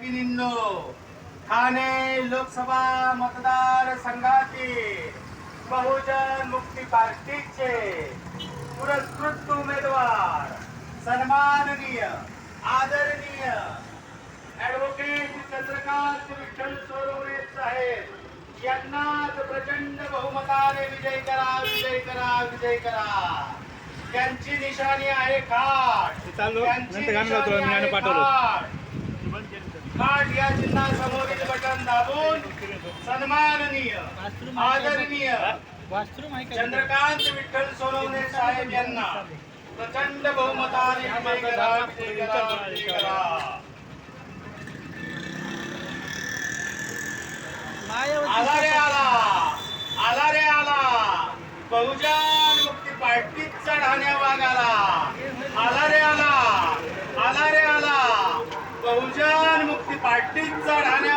भगिनींनो, ठाणे लोकसभा मतदारसंघातील बहुजन मुक्ती पार्टीचे पुरस्कृत उमेदवार सन्माननीय आदरणीय ॲडव्होकेट चंद्रकांत विठ्ठल सोनवणे साहेब यांनाच प्रचंड बहुमताने विजय करा, विजय करा, विजय करा. त्यांची निशाणी आहे खाट. खाट या चिन्हा समोरील बटन दाबून सन्माननीय आदरणीय चंद्रकांत विठ्ठल सोनवणे साहेब यांना प्रचंड बहुमताने विजय करा, विजय करा, विजय करा. आला रे आला, आला रे आला, बहुजन मुक्ती पार्टीचा ढाण्या वागाला. आला रे आला, आला रे आला, बहुजन मुक्ती पार्टीचा ढाण्या